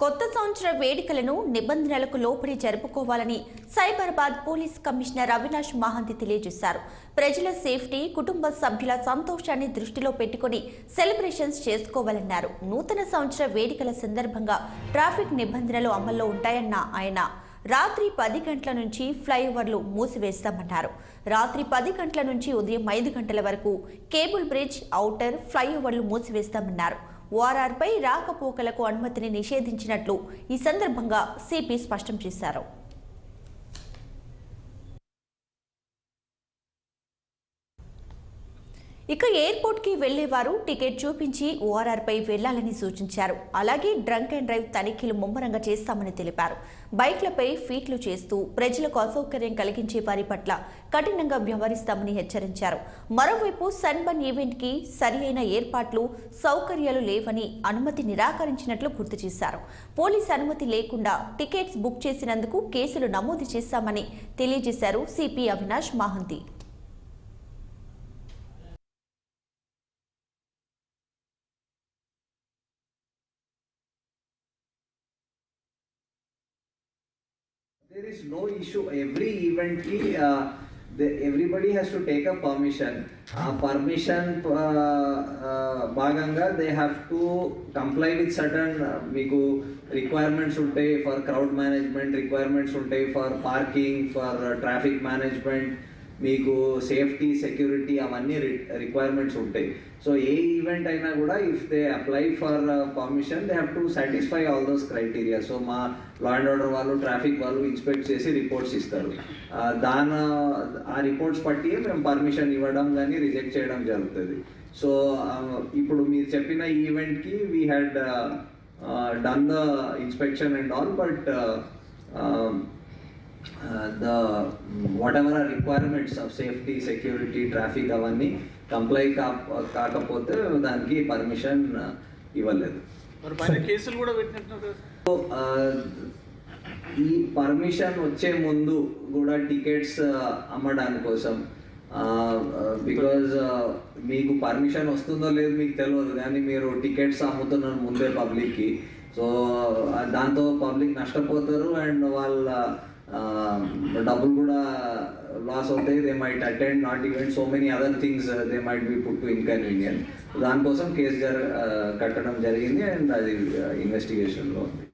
కొత్త సంవత్సర వేడుకలను నిబంధనలకు లోబడి జరుపుకోవాలని సైబరాబాద్ పోలీస్ కమిషనర్ అవినాష్ మహాంతి తెలియజేశారు. ప్రజల సేఫ్టీ, కుటుంబ సభ్యుల సంతోషాన్ని దృష్టిలో పెట్టుకుని సెలబ్రేషన్స్ చేసుకోవాలన్నారు. నూతన సంవత్సర వేడుకల సందర్భంగా ట్రాఫిక్ నిబంధనలు అమల్లో ఉంటాయన్న ఆయన రాత్రి 10 గంటల నుంచి ఫ్లైఓవర్లు మూసివేస్తామన్నారు. రాత్రి 10 గంటల నుంచి ఉదయం 5 గంటల వరకు కేబుల్ బ్రిడ్జ్, ఔటర్, ఫ్లైఓవర్లు మూసివేస్తామన్నారు. ఓఆర్ఆర్పై రాకపోకలకు అనుమతిని నిషేధించినట్లు ఈ సందర్భంగా సిపి స్పష్టం చేశారు. ఇక ఎయిర్పోర్ట్ కి వెళ్లేవారు టికెట్ చూపించి ఓఆర్ఆర్పై వెళ్లాలని సూచించారు. అలాగే డ్రంక్ అండ్ డ్రైవ్ తనిఖీలు ముమ్మరంగా చేస్తామని తెలిపారు. బైక్లపై ఫీట్లు చేస్తూ ప్రజలకు అసౌకర్యం కలిగించే వారి పట్ల కఠినంగా వ్యవహరిస్తామని హెచ్చరించారు. మరోవైపు సన్బర్న్ ఈవెంట్ కి సరి అయిన ఏర్పాట్లు, సౌకర్యాలు లేవని అనుమతి నిరాకరించినట్లు గుర్తు చేశారు. పోలీస్ అనుమతి లేకుండా టికెట్స్ బుక్ చేసినందుకు కేసులు నమోదు చేశామని తెలియజేశారు CP Avinash Mohanty. There is no issue. Every event everybody has to take a permission. Permission bhaganga they have to comply with certain requirements for crowd management, requirements for parking, for traffic management, మీకు safety, security అవన్నీ requirements ఉంటాయి. So ఏ event అయినా కూడా if they apply for permission they have to satisfy all those criteria. So మా law and order వాళ్ళు, traffic వాళ్ళు inspect చేసి reports ఇస్తారు. ఆ రిపోర్ట్స్ బట్టి మేము పర్మిషన్ ఇవ్వడం కానీ రిజెక్ట్ చేయడం జరుగుతుంది. సో ఇప్పుడు మీరు చెప్పిన ఈవెంట్కి we had done the inspection and all, but whatever are requirements of safety, security, traffic avanni comply కాకపోతే దానికి పర్మిషన్ ఇవ్వలేదు. మరి పైన కేసులు కూడా పెట్టినట్టు. సో ఈ పర్మిషన్ వచ్చే ముందు కూడా టికెట్స్ అమ్మడానికి కోసం, బికాజ్ మీకు పర్మిషన్ వస్తుందో లేదో మీకు తెలియదు, కానీ మీరు టికెట్స్ అమ్ముతున్నారు ముందే పబ్లిక్కి. సో దాంతో పబ్లిక్ నష్టపోతారు అండ్ వాళ్ళ డబ్బులు కూడా లాస్ అవుతాయి. They might attend not event, so many other things they might be put to inconvenience. దానికోసం కేసు కట్టడం జరిగింది అండ్ అది ఇన్వెస్టిగేషన్లో ఉంది.